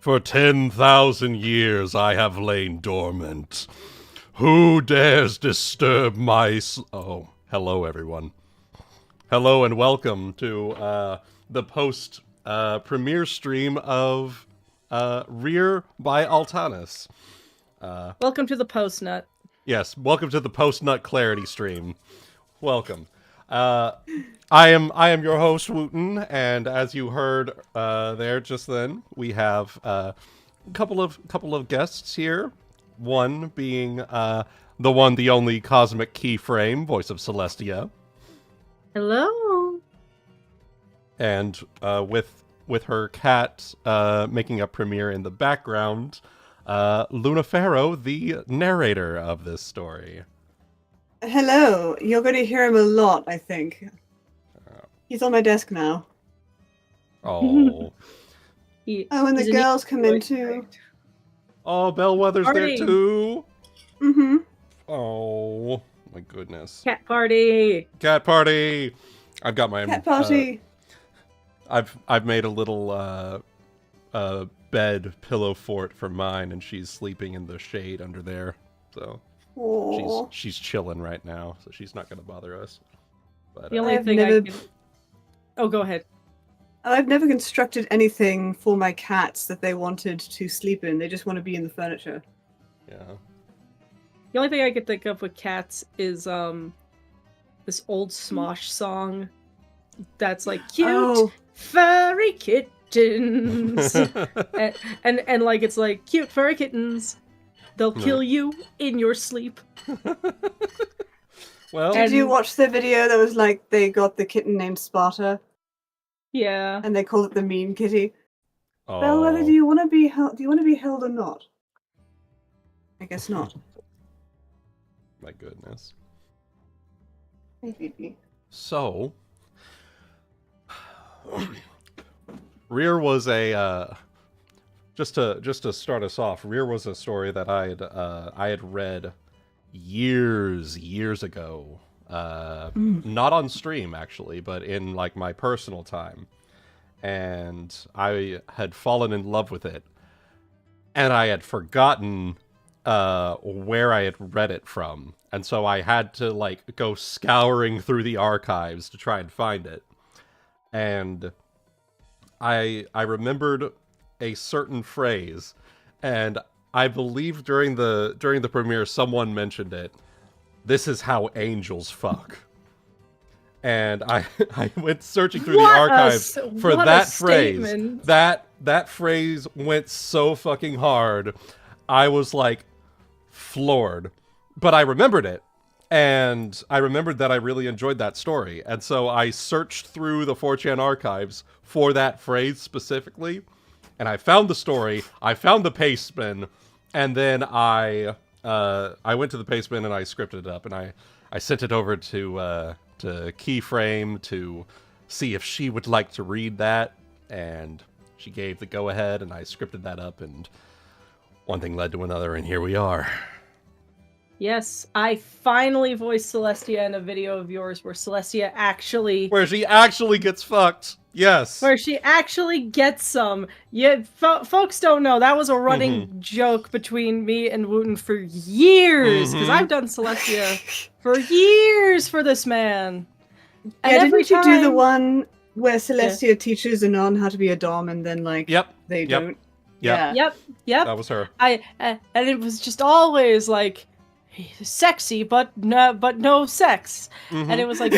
For 10,000 years I have lain dormant. Who dares disturb my Oh, hello everyone. Hello and welcome to the post-premiere stream of Rear by Altanis. Welcome to the post-nut. Yes, welcome to the post-nut clarity stream. Welcome. I am your host, Wuten, and as you heard there just then, we have a couple of guests here. One being the one, the only cosmic keyframe, voice of Celestia. Hello. And with her cat making a premiere in the background, Luna Farrow, the narrator of this story. Hello. You're going to hear him a lot, I think. He's on my desk now. Oh. And the girls come in too. Oh, Bellwether's Party. there too. Mm-hmm. Oh, my goodness. Cat party. Cat party. I've got my Cat party. I've made a little bed pillow fort for mine, and she's sleeping in the shade under there. So she's chilling right now, so she's not gonna bother us. But The only thing I can... Oh, go ahead. I've never constructed anything for my cats that they wanted to sleep in. They just want to be in the furniture. yeah. The only thing I could think of with cats is this old Smosh song that's like cute furry kittens, and like it's like cute furry kittens. They'll kill you in your sleep. Well, Did you watch the video that was like they got the kitten named Sparta Yeah. and they called it the mean kitty? oh, Bellwether, do you want to be held? Do you want to be held or not? I guess not. my goodness. Hey, Phoebe. So, Rear was a just to start us off. Rear was a story that I had read years ago. Not on stream actually, but in like my personal time, and I had fallen in love with it, and I had forgotten where I had read it from, and so I had to like go scouring through the archives to try and find it. And I remembered a certain phrase, and I believe during the premiere someone mentioned it. This is how angels fuck. And I went searching through the archives for that phrase. Statement. That phrase went so fucking hard. I was like floored. But I remembered it. And I remembered that I really enjoyed that story. And so I searched through the 4chan archives for that phrase specifically. And I found the story, I found the paste spin, and then I went to the paste spin and I scripted it up, and I sent it over to Keyframe to see if she would like to read that, and she gave the go-ahead, and I scripted that up, and one thing led to another, and here we are. Yes, I finally voiced Celestia in a video of yours where Celestia actually... Where she actually gets fucked. Yes. Where she actually gets some. Yeah, folks don't know. That was a running joke between me and Wuten for years. Because I've done Celestia for years for this man. And Yeah, every didn't you do the time- one where Celestia teaches Anon how to be a dom and then like they don't? Yep. Yeah. Yep. That was her. And it was just always like sexy, but no sex. And it was like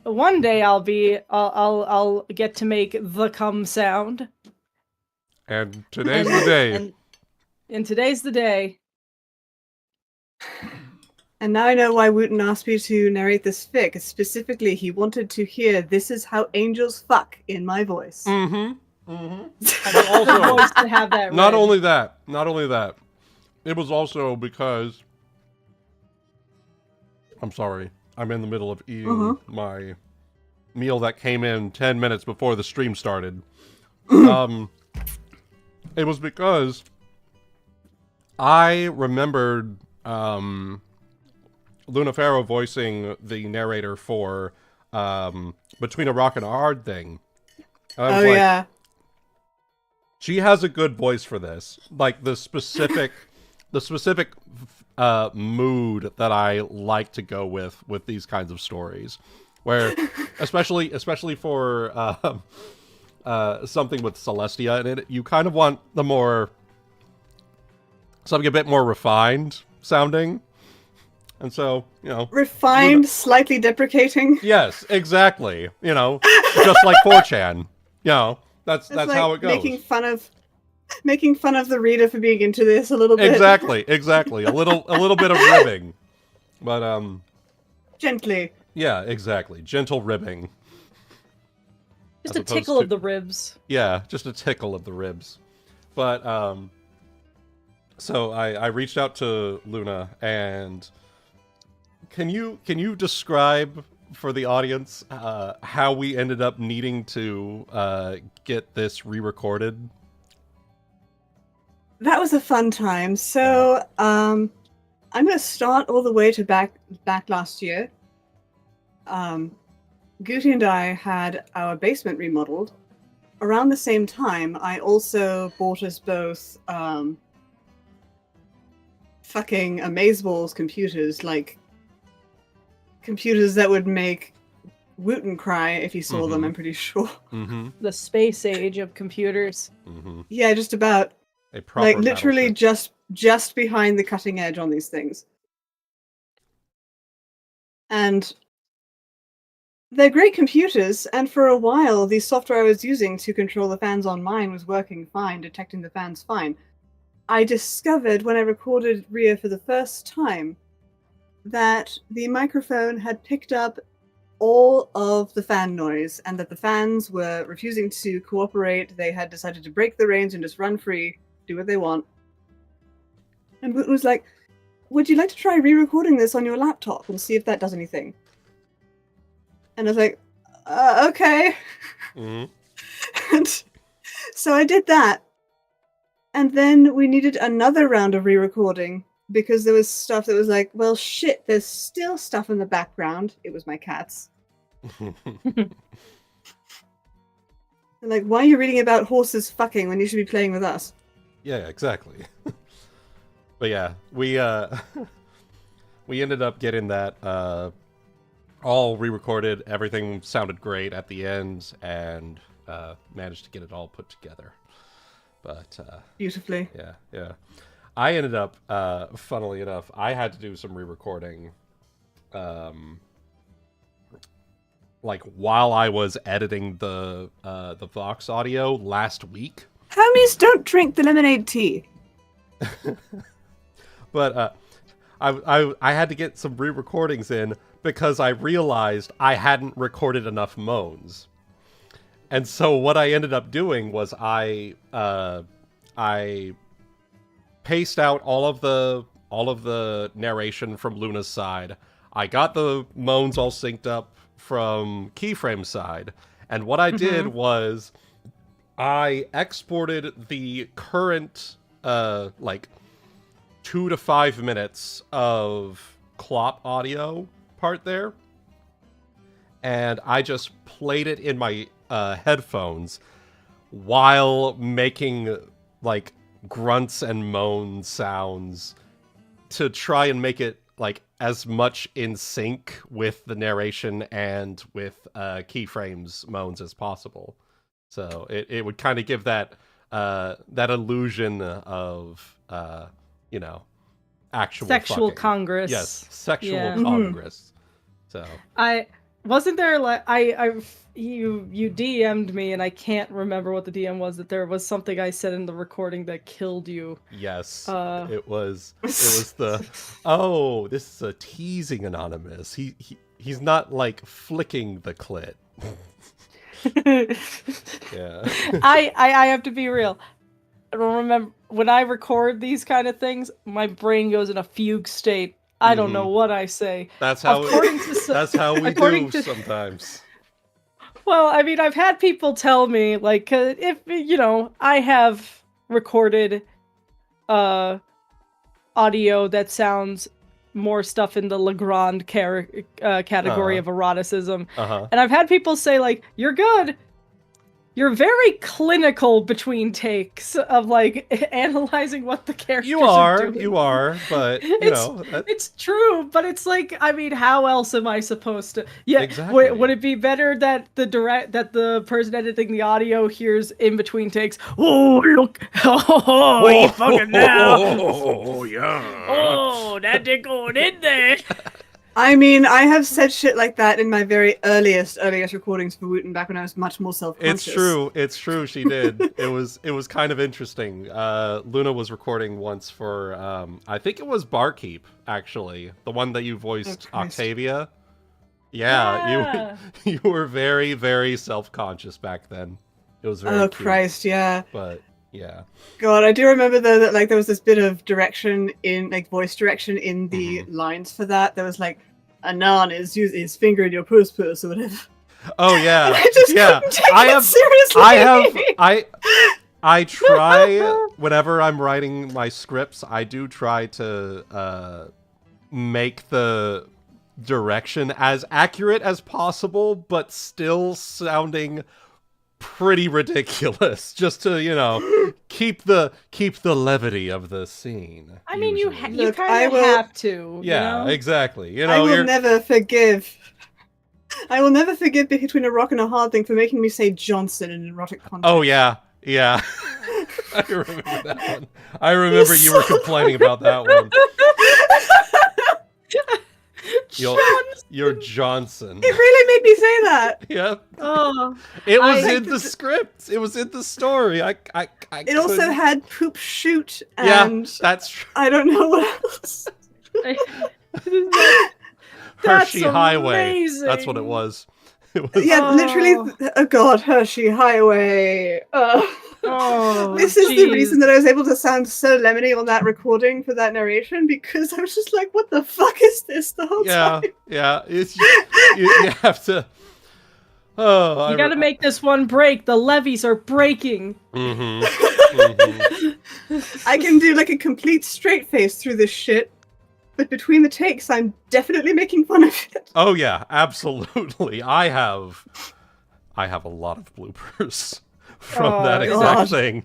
one day I'll get to make the cum sound. And today's the day. And today's the day. And now I know why Wooten asked me to narrate this fic. Specifically, he wanted to hear "This is how angels fuck" in my voice. I also voice to have that. Not read. only that. It was also because I'm sorry. I'm in the middle of eating my meal that came in 10 minutes before the stream started. It was because I remembered Luna Farrow voicing the narrator for Between a Rock and a Hard Thing. And I was like, yeah. She has a good voice for this. Like the specific mood that I like to go with these kinds of stories, where especially for something with Celestia in it, you kind of want the more something a bit more refined sounding, and so refined, slightly deprecating. Yes, exactly. Just like 4chan. That's Like how it goes. Making fun of the reader for being into this a little bit. Exactly. A little bit of ribbing. But gently. Yeah, exactly. Gentle ribbing. Just a tickle of the ribs. Yeah, just a tickle of the ribs. But so I reached out to Luna, and can you describe for the audience how we ended up needing to get this re-recorded? That was a fun time. So, I'm going to start all the way to back last year. Gooty and I had our basement remodeled. Around the same time, I also bought us both fucking amazeballs computers, like computers that would make Wuten cry if he saw them, I'm pretty sure. Mm-hmm. The space age of computers. Mm-hmm. Yeah, just about. A proper like literally battleship. just behind the cutting edge on these things. And they're great computers, and for a while the software I was using to control the fans on mine was working fine, detecting the fans fine. I discovered when I recorded Rhea for the first time that the microphone had picked up all of the fan noise, and that the fans were refusing to cooperate. They had decided to break the reins and just run free, do what they want. And Wooten was like, would you like to try re-recording this on your laptop and see if that does anything? And I was like, okay. Mm-hmm. And so I did that. And then we needed another round of re-recording because there was stuff that was like, well, shit, there's still stuff in the background. It was my cats. And like, why are you reading about horses fucking when you should be playing with us? Yeah, exactly. But yeah, we ended up getting that all re-recorded. Everything sounded great at the end, and managed to get it all put together. But Beautifully. Yeah. I ended up, funnily enough, I had to do some re-recording, like while I was editing the Vox audio last week. Homies don't drink the lemonade tea. But I had to get some re-recordings in because I realized I hadn't recorded enough moans. And so what I ended up doing was I paced out all of the narration from Luna's side. I got the moans all synced up from Keyframe's side. And what I did was I exported the current like 2 to 5 minutes of Clop audio part there, and I just played it in my headphones while making like grunts and moan sounds to try and make it like as much in sync with the narration and with Keyframe's moans as possible. So it would kind of give that illusion of actual sexual fucking. congress. Yes, sexual Yeah. congress. So I wasn't there like you DM'd me, and I can't remember what the DM was. That there was something I said in the recording that killed you. yes, it was the this is a teasing anonymous. He's not like flicking the clit. Yeah. I have to be real. I don't remember when I record these kind of things, my brain goes in a fugue state. I don't know what I say. That's how that's how we according do to- sometimes. Well, I mean, I've had people tell me, like, if, I have recorded audio that sounds more stuff in the Legrand category of eroticism. Uh-huh. And I've had people say, like, you're good. You're very clinical between takes of like analyzing what the characters You are are, doing. you are, but you know, It's true, but it's like, I mean, how else am I supposed to? Yeah, Exactly. would it be better that the person editing the audio hears in between takes? Oh look, oh you fucking now. Oh yeah. Oh, that dick going in there. I mean, I have said shit like that in my very earliest recordings for Wuten back when I was much more self-conscious. It's true. She did. It was kind of interesting. Luna was recording once for I think it was Barkeep, actually, the one that you voiced, Octavia. Yeah, you were very, very self-conscious back then. It was very. Oh cute, Christ, yeah. But yeah. God, I do remember though that like there was this bit of direction in like voice direction in the lines for that. There was like, Anon is using his finger in your puss or whatever. Oh yeah, I just couldn't take it seriously. I try whenever I'm writing my scripts. I do try to make the direction as accurate as possible, but still sounding pretty ridiculous, just to, you know, keep the levity of the scene. I mean, you usually. kind of have to. Yeah, you know? exactly. You know, I will never forgive. I will never forgive Between a Rock and a Hard Thing for making me say Johnson in an erotic context. Oh yeah, yeah. I remember that one. I remember you were complaining about that one. You're Johnson. It really made me say that. Yep. Oh, it was in the script. It was in the story. It also had poop shoot and yeah, that's true. I don't know what else. Hershey Highway. That's what it was. Yeah, literally. Oh God, Hershey Highway. This is the reason that I was able to sound so lemony on that recording for that narration, because I was just like, "What the fuck is this?" the whole time. Yeah. It's you have to. Oh, you got to make this one break. The levees are breaking. I can do like a complete straight face through this shit. But between the takes, I'm definitely making fun of it. Oh yeah, absolutely. I have a lot of bloopers from that exact thing.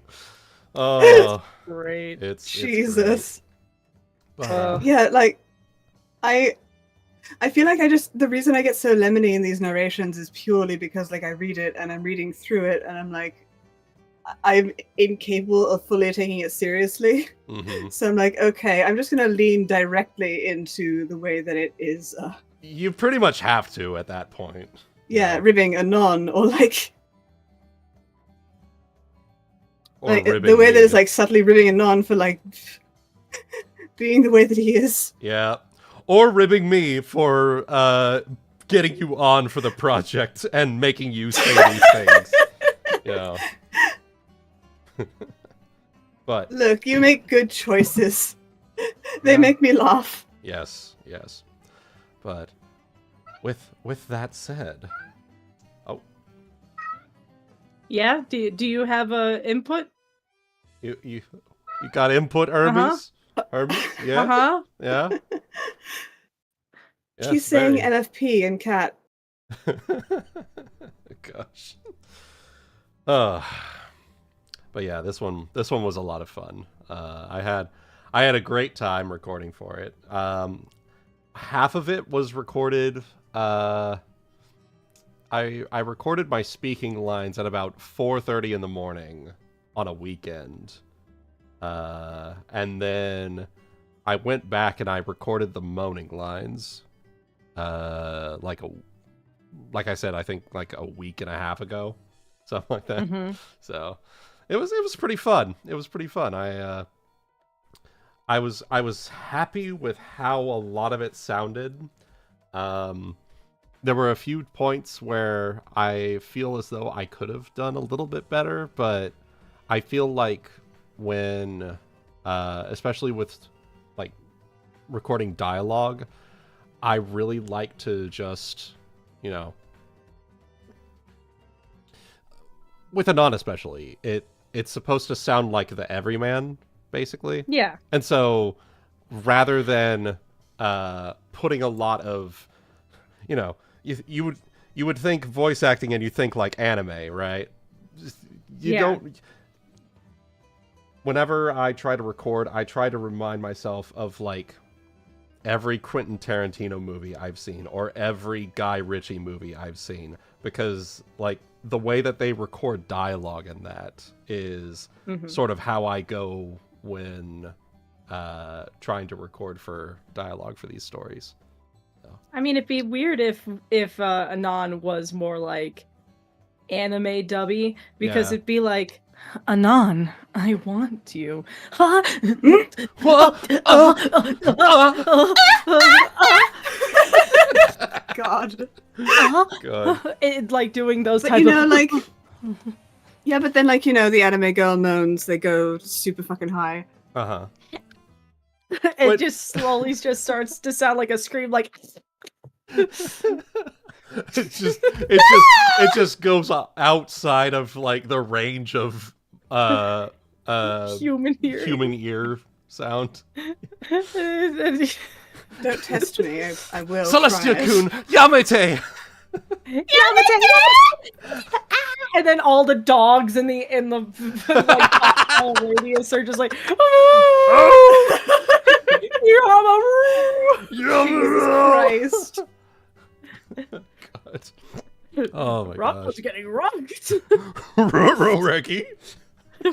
It's great. It's Jesus. But, yeah, like I feel like the reason I get so lemony in these narrations is purely because like I read it and I'm reading through it and I'm like, I'm incapable of fully taking it seriously. So I'm like, okay, I'm just going to lean directly into the way that it is. You pretty much have to at that point. Yeah, ribbing Anon, or like... Or like the way that it's like subtly ribbing Anon for like being the way that he is. Yeah. Or ribbing me for getting you on for the project and making you say these things. Yeah. But look, you make good choices. They make me laugh. Yes. But with that said, yeah. Do you have input? You got input, Hermes? Hermes? Yeah. Yeah. Yes, she's saying NFP in cat. Gosh. But yeah, this one was a lot of fun. I had a great time recording for it. Half of it was recorded. I recorded my speaking lines at about 4:30 in the morning on a weekend, and then I went back and I recorded the moaning lines. Like I said, I think like a week and a half ago, something like that. So. It was pretty fun. It was pretty fun. I was happy with how a lot of it sounded. There were a few points where I feel as though I could have done a little bit better, but I feel like when, especially with like recording dialogue, I really like to just, you know, with Anon especially, it's supposed to sound like the everyman, basically. Yeah. And so, rather than putting a lot of, you know, you would think voice acting and you think like anime, right? you Yeah. don't. Whenever I try to record, I try to remind myself of like every Quentin Tarantino movie I've seen or every Guy Ritchie movie I've seen, because like the way that they record dialogue in that is sort of how I go when trying to record for dialogue for these stories. I mean, it'd be weird if Anon was more like anime dubby, because Yeah. it'd be like, Anon, I want you. Huh? God. God. It, like doing those But type you know, of like, yeah, but then like the anime girl moans, they go super fucking high. Uh-huh. it What- just slowly just starts to sound like a scream, like it just goes outside of like the range of human hearing. human ear sound. Don't test me, I will. Celestia try. Kun Yamete. And then all the dogs in the like whole radius are just like, Christ. God. Oh my Rock gosh. was getting rocked. Ruh-roh, Reggie.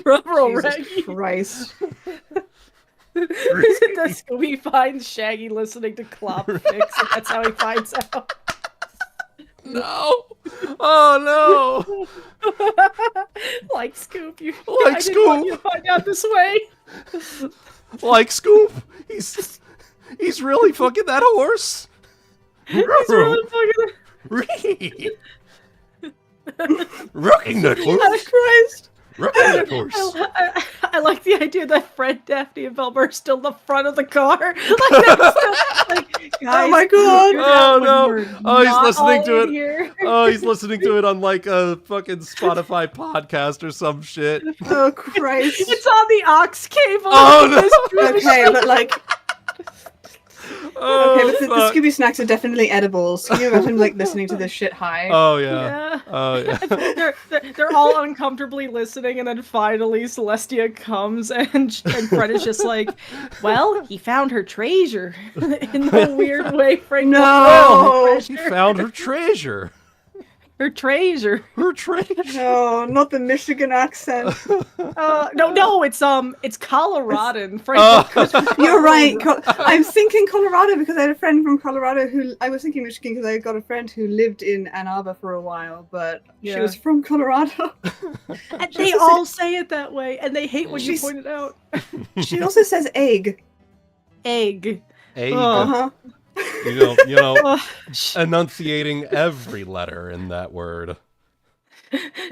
Ruh-roh, Jesus Reggie. Christ. The Scooby finds Shaggy listening to Clop Fix, and that's how he finds out. No. Oh no. Like Scoop, you. Like I didn't want Scoop. you to find out this way. Like Scoop. He's really fucking that horse. He's really fucking. Rocking that horse. Christ. Rocking that horse. I like the idea that Fred, Daphne, and Velma are still the front of the car. Like, they're still, like, guys, Oh my God. figure it out Oh when no. we're Oh, he's not listening all to in it. here. Oh, he's listening to it on like a fucking Spotify podcast or some shit. Oh Christ. It's on the aux cable. Oh, no. Okay, but like, Oh, okay, but the fuck. Scooby snacks are definitely edibles. Can you imagine like listening to this shit high? Oh yeah. Yeah. Oh yeah. They're all uncomfortably listening, and then finally Celestia comes, and Fred is just like, "Well, he found her treasure," in the weird way. Frank No. He found her treasure. her treasure. Her treasure. No, not the Michigan accent. No, it's Coloradan. Frank. You're right. I'm thinking Colorado because I had a friend from Colorado I was thinking Michigan because I got a friend who lived in Ann Arbor for a while, but she Yeah. was from Colorado. And they all say it that way, and they hate when you She's- point it out. She also says egg. Egg. Egg. Uh-huh. You know, Ugh. enunciating every letter in that word.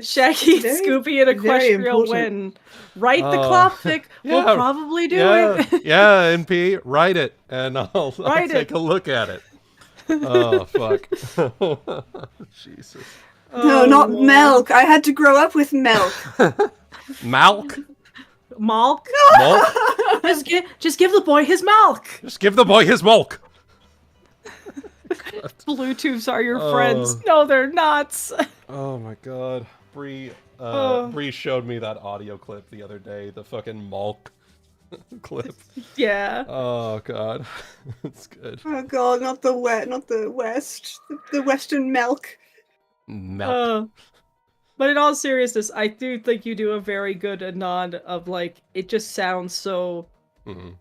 Shaggy, Very- Scooby, and very Equestria important. win. Write the Oh. Clopfic. We'll Yeah. probably do Yeah, it. yeah, NP, write it, and I'll Write take it. a look at it. Oh fuck. Jesus. No, not milk. I had to grow up with milk. Malk? Malk. Malk? Just give the boy his milk. Just give the boy his milk. Bluetooths are your Oh. friends. No, they're not. Oh my god. Bree showed me that audio clip the other day, the fucking Malk clip. Yeah. Oh god. It's good. Oh god, not the west. The western milk. Malk. But in all seriousness, I do think you do a very good nod of like, it just sounds so Mhm.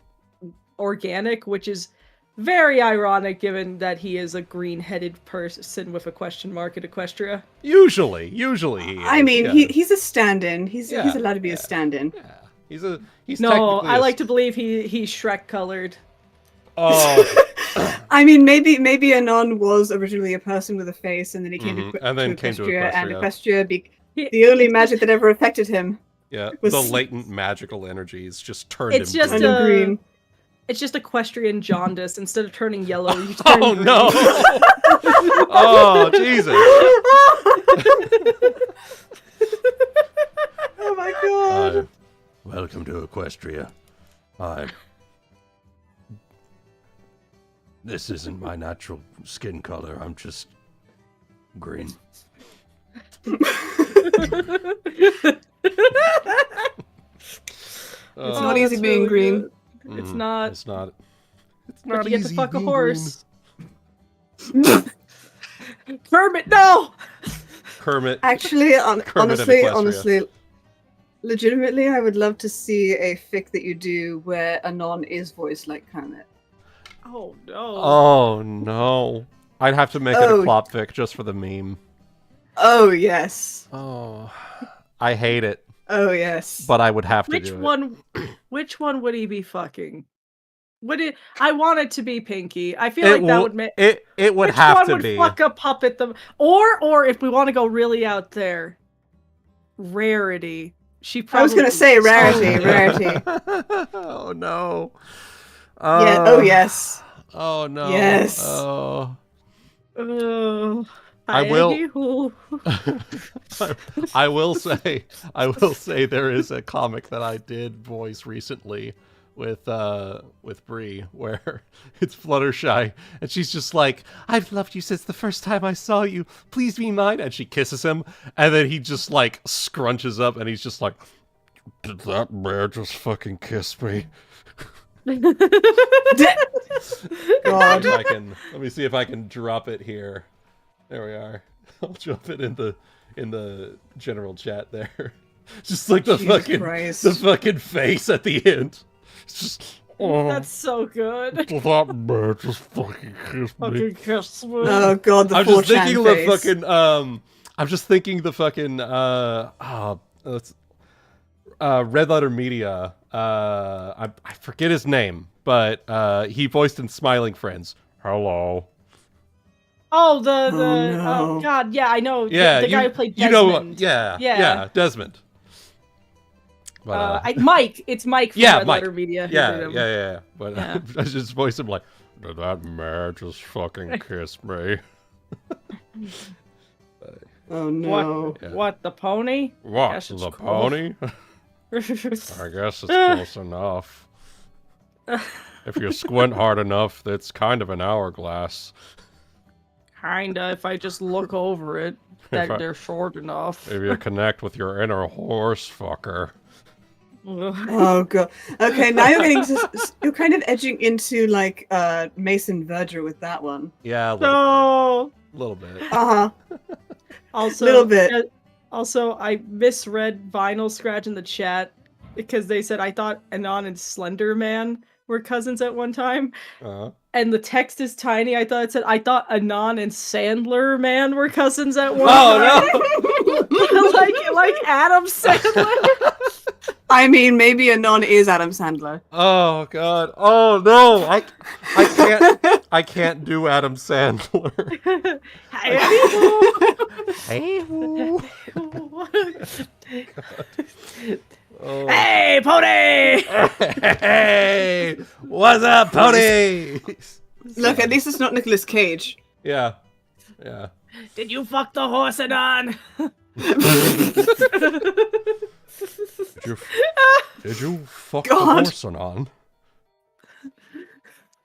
organic, which is very ironic given that he is a green-headed person with a question mark at Equestria. Usually he is. I mean, yeah. he's a stand-in. He's Yeah, allowed to be a stand-in. Yeah. He's No, technically I a- like to believe he's Shrek-colored. Oh. I mean, maybe Anon was originally a person with a face, and then he came Mhm, to, and then came to Equestria, and Equestria. Equestria, the only magic that ever affected him Yeah, was- the latent magical energies just turned It's him just green. turned him green. It's just equestrian jaundice. Instead of turning yellow, you turn Oh green. no! Oh Jesus! Oh my god. Welcome to Equestria. This isn't my natural skin color. I'm just green. easy being green. good. It's not. It's not. It's But not you get to easy fuck a being horse. Kermit, no! green. Kermit. Actually, Kermit and Equestria. honestly, legitimately, I would love to see a fic that you do where Anon is voiced like Kermit. Oh no. Oh no! I'd have to make it a Oh. plop fic just for the meme. Oh yes. Oh, I hate it, Oh yes. but I would have to Which do one? Which one would he be fucking? Would it? I want it to be Pinky. I feel it. like that would make. It would Which have one to would be. fuck a puppet the? Or if we want to go really out there, Rarity. She probably. I was gonna say Rarity. Rarity. Oh no! Yeah. Oh yes. Oh no! Yes. Oh. I will- I will say there is a comic that I did voice recently with Bree where it's Fluttershy and she's just like, I've loved you since the first time I saw you, please be mine, and she kisses him and then he just like scrunches up and he's just like, did that bear just fucking kiss me? God. Let me see if I can drop it here. There we are. I'll drop it in the general chat there. Just like the Jesus fucking Christ. the fucking face at the end. It's just That's so good. that bear just fucking kissed me. Fucking kiss me. Oh god, the I'm 4chan just thinking face. the fucking I'm just thinking the fucking Red Letter Media. I forget his name, but he voiced in Smiling Friends. Hello. Oh, the no. oh god, yeah, I know. Yeah, the guy who played You Desmond. know, yeah, Yeah. Desmond. But, Mike. It's Mike from yeah, Red Mike. Letter Media. who Yeah, did him. yeah. But Yeah. I just voiced him like, did that mare just fucking kiss me? Oh no. Yeah. What, the pony? What, Guess it's the cool. pony? I guess it's close enough. If you squint hard enough, it's kind of an hourglass. Kinda, if I just look over it, that they're short enough. If you connect with your inner horse fucker. Oh god. Okay, now you're kind of edging into like Mason Verger with that one. Yeah, a No. little bit. Uh-huh. Also, Little bit. Also, I misread Vinyl Scratch in the chat because they said I thought Anon and Slender Man were cousins at one time, and the text is tiny. I thought Anon and Sandler Man were cousins at one time. Oh like Adam Sandler. I mean, maybe Anon is Adam Sandler. Oh god. Oh no. I can't do Adam Sandler. Hey. Oh. Hey, Pony! Hey, what's up, pony? Look, at least it's not Nicolas Cage. Yeah. Did you fuck the horse, Anon? Did you fuck God. the horse on?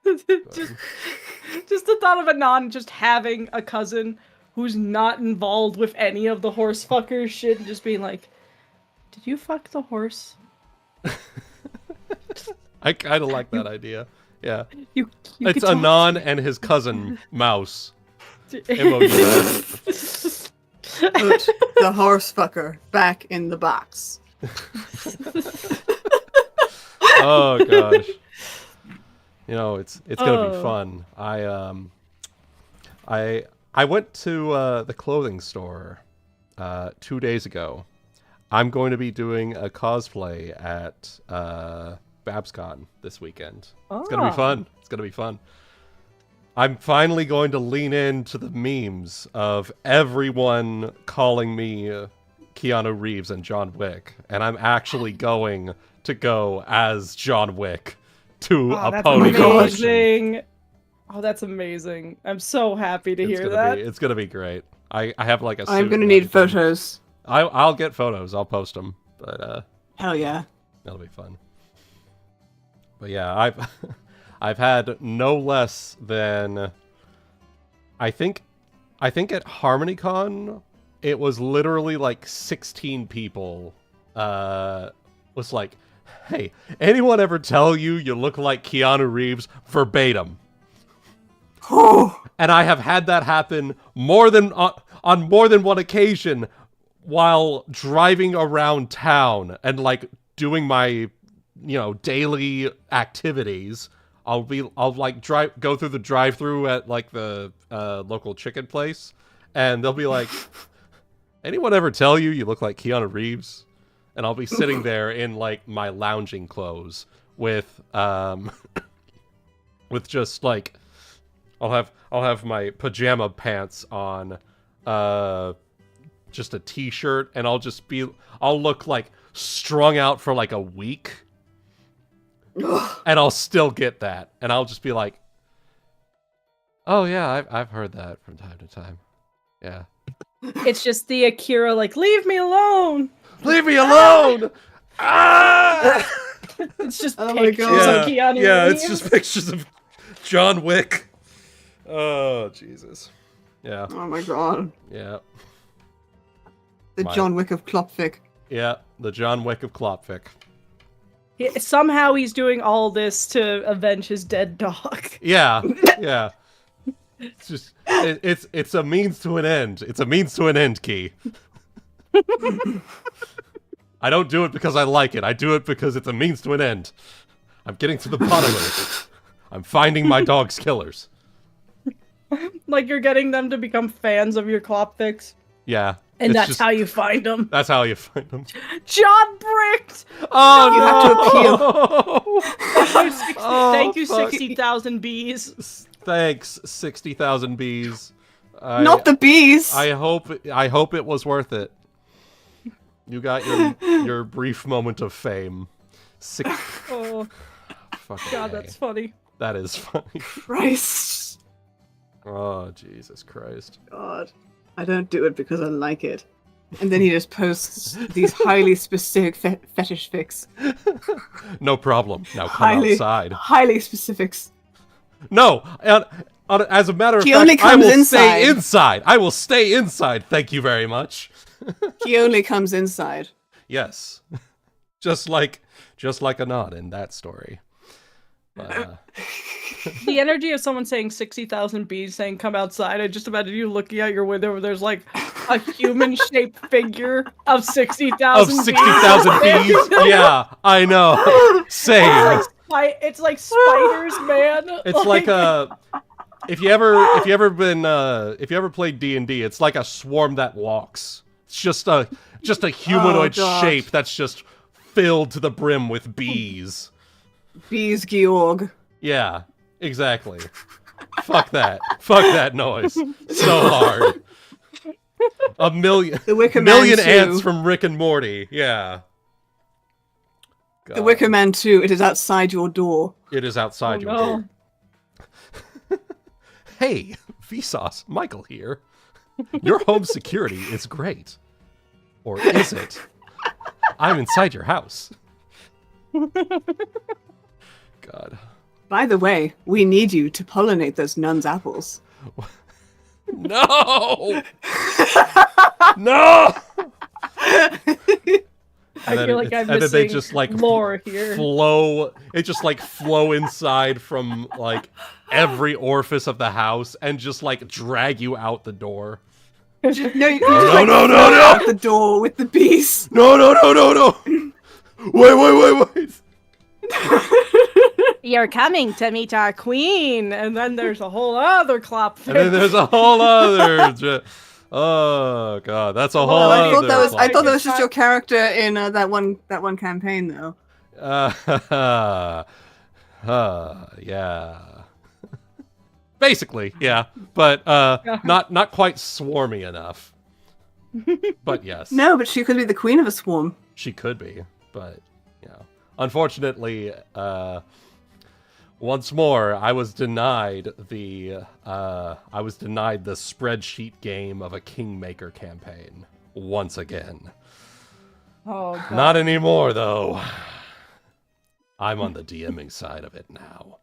just the thought of Anon just having a cousin who's not involved with any of the horse fucker shit and just being like, did you fuck the horse? I kind of like that idea. Yeah. You It's could talk Anon and his cousin, Mouse. to- Emoji. Put the horse fucker back in the box. Oh, gosh. You know, it's gonna be fun. I went to the clothing store 2 days ago. I'm going to be doing a cosplay at BabsCon this weekend. It's gonna be fun. It's gonna be fun. I'm finally going to lean into the memes of everyone calling me Keanu Reeves and John Wick, and I'm actually going to go as John Wick to a that's pony convention. amazing. Oh, that's amazing. I'm so happy to hear that. It's gonna be great. I have like a suit I'm gonna and need everything. photos. I'll get photos. I'll post them. But Hell yeah. that'll be fun. But yeah, I've had no less than I think at HarmonyCon it was literally like 16 people was like, Hey, anyone ever tell you you look like Keanu Reeves? Verbatim. Oh, And I have had that happen more than on more than one occasion while driving around town and like doing my daily activities. I'll like go through the drive-through at like the local chicken place, and they'll be like, anyone ever tell you look like Keanu Reeves? And I'll be sitting there in like my lounging clothes with with just like I'll have my pajama pants on, just a t-shirt, and I'll look like strung out for like a week. And I'll still get that, and I'll just be like, "Oh yeah, I've heard that from time to time." Yeah, It's just the Akira, like, leave me alone. leave me alone. Ah! It's just Oh my pictures God. of Keanu Yeah, Reeves. it's just pictures of John Wick. Oh Jesus. Yeah, oh my god. yeah, The John Wick of Klopvik. yeah. The John Wick of Klopvik. Somehow he's doing all this to avenge his dead dog. Yeah, yeah. It's just it's a means to an end. It's a means to an end, Key. I don't do it because I like it. I do it because it's a means to an end. I'm getting to the bottom of it. I'm finding my dog's killers. Like you're getting them to become fans of your Klopviks. Yeah. And it's that's just- how you find them. That's how you find them. John Bricked! Oh You no! have to Oh, Thank you, fuck. 60,000 bees. Thanks, 60,000 bees. Not the bees! I hope it was worth it. You got your brief moment of fame. Oh, Fucking God, A. that's funny. That is funny. Christ. Oh, Jesus Christ. God. I don't do it because I like it. And then he just posts these highly specific fetish fics. No problem. Now come outside. Highly specifics. No! As a matter of He fact, only I comes will inside. stay inside. I will stay inside. Thank you very much. He only comes inside. Yes. just like Anon in that story. But, The energy of someone saying 60,000 bees saying come outside, I just imagine you looking out your window where there's like a human-shaped figure of 60,000 of 60,000 bees? Yeah, I know. Same. It's like spiders, man. It's like a if you ever played D&D, it's like a swarm that walks. It's just a humanoid God. shape that's just filled to the brim with bees. Bees Georg. Yeah, exactly. Fuck that. Fuck that noise. So hard. A million The Wicker Man million 2. ants from Rick and Morty. Yeah. The God. Wicker Man 2, it is outside your door. It is outside your no. door. Hey, Vsauce, Michael here. Your home security is great. Or is it? I'm inside your house. God. By the way, we need you to pollinate those nuns' apples. No! No! I feel like I'm and then they missing just like lore here. flow. It just like flow inside from like every orifice of the house and just like drag you out the door. No, you No, no, no, no! out the door with the bees. No, no, no, no, no! Wait. You're coming to meet our queen, and then there's a whole other Klopvik. And then there's a whole other. Oh god, that's a whole Oh, I other. thought that was just your character in that one campaign, though. Yeah. Basically, yeah, but not quite swarmy enough. But yes, No, but she could be the queen of a swarm. she could be, but unfortunately, once more, I was denied the spreadsheet game of a Kingmaker campaign once again. Oh, God. Not anymore, though. I'm on the DMing side of it now.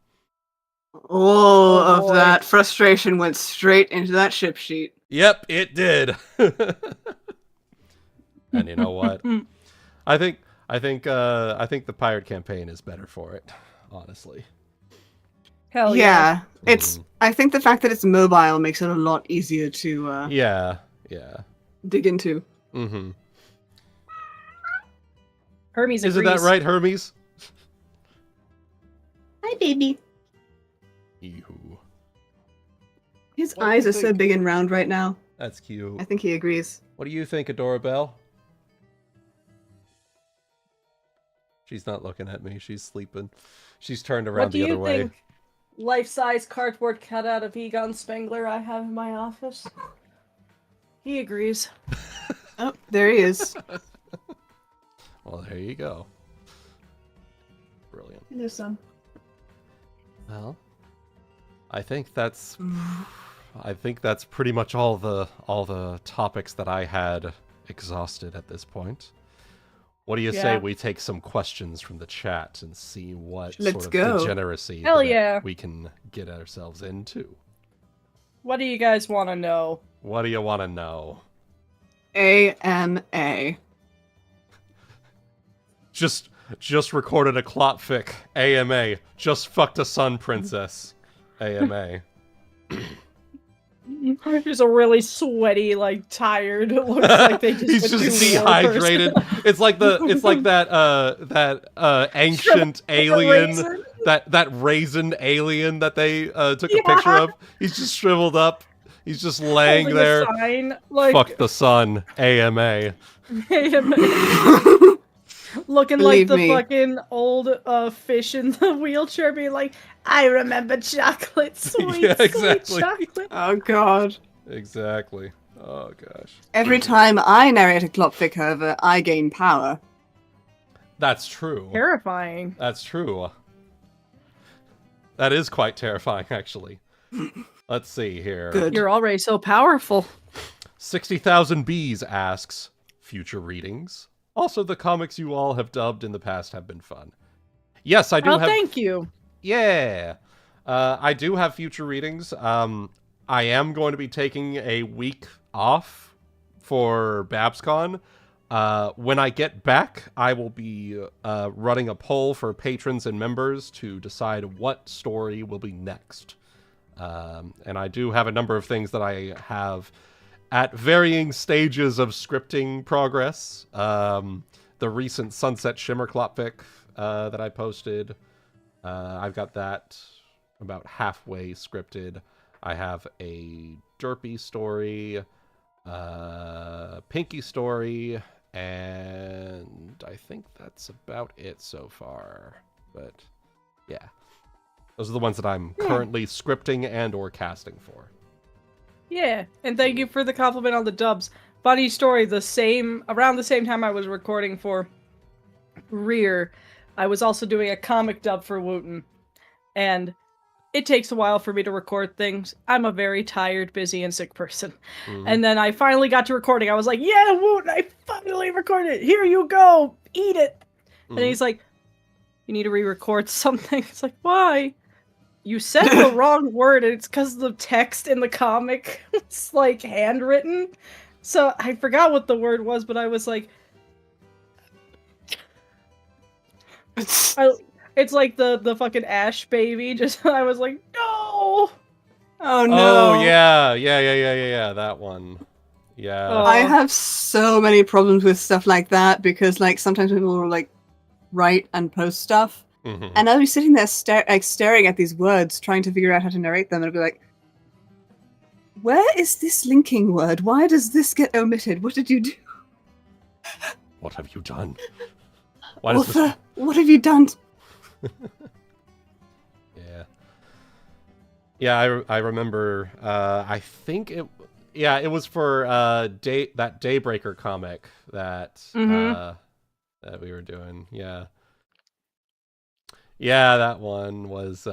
All Oh, of boy. that frustration went straight into that ship sheet. Yep, it did. And you know what? I think I think the pirate campaign is better for it, honestly. Hell yeah. It's. I think the fact that it's mobile makes it a lot easier to Yeah. dig into. Mm-hmm. Hermes agrees. Isn't that right, Hermes? Hi, baby. Ew. His What do eyes you are so think? big and round right now. That's cute. I think he agrees. What do you think, Adorabelle? She's not looking at me. She's sleeping. She's turned around What do the other you way. think? Life-size cardboard cutout of Egon Spengler I have in my office. He agrees. Oh, there he is. Well, there you go. Brilliant. Hello, son. Well, I think that's pretty much all the topics that I had exhausted at this point. What do you say Yeah. we take some questions from the chat and see what Let's sort of go. degeneracy Hell that yeah. we can get ourselves into? What do you guys want to know? What do you want to know? AMA. Just recorded a clotfic. AMA. Just fucked a sun princess. AMA. He's a really sweaty, like tired. It looks like they just He's went just through war dehydrated. It's like that ancient alien, raisin. that raisin alien that they took a Yeah. picture of. He's just shriveled up. He's just laying Holding a there. sign, like, Fuck the sun. AMA. looking Believe like the me. fucking old fish in the wheelchair, being like, "I remember chocolate, sweet, Yeah, sweet exactly. chocolate." Oh, God. Exactly. Oh gosh. Every time I narrate a Klopfic, however, I gain power. That's true. Terrifying. That's true. That is quite terrifying, actually. Let's see here. Good. You're already so powerful. 60,000 Bees asks, future readings? Also, the comics you all have dubbed in the past have been fun. Yes, I do Oh, have... thank you. Yeah! I do have future readings. I am going to be taking a week off for BabsCon. When I get back, I will be running a poll for patrons and members to decide what story will be next. And I do have a number of things that I have at varying stages of scripting progress. The recent Sunset Shimmer Klopfic that I posted, I've got that about halfway scripted. I have a Derpy story, Pinky story, and I think that's about it so far. But yeah, those are the ones that I'm currently scripting and or casting for. Yeah, and thank you for the compliment on the dubs. Funny story, around the same time I was recording for Rear, I was also doing a comic dub for Wuten. And it takes a while for me to record things. I'm a very tired, busy, and sick person. Mhm. And then I finally got to recording. I was like, yeah, Wuten, I finally recorded it. Here you go. Eat it. And Mhm. he's like, you need to re-record something. It's like, why? You said the wrong word, and it's because the text in the comic was, like, handwritten. So I forgot what the word was, but I was like... It's like the fucking Ash baby. Just I was like, no! Oh, no. Oh yeah, that one. Yeah. Oh. I have so many problems with stuff like that because, like, sometimes people will, like, write and post stuff. Mhm. And I'll be sitting there staring at these words, trying to figure out how to narrate them, and I'll be like, where is this linking word? Why does this get omitted? What did you do? What have you done? Why does this... Author, what have you done? Yeah. Yeah, I remember, I think it was for, that Daybreaker comic that, that we were doing, yeah. Yeah, that one was,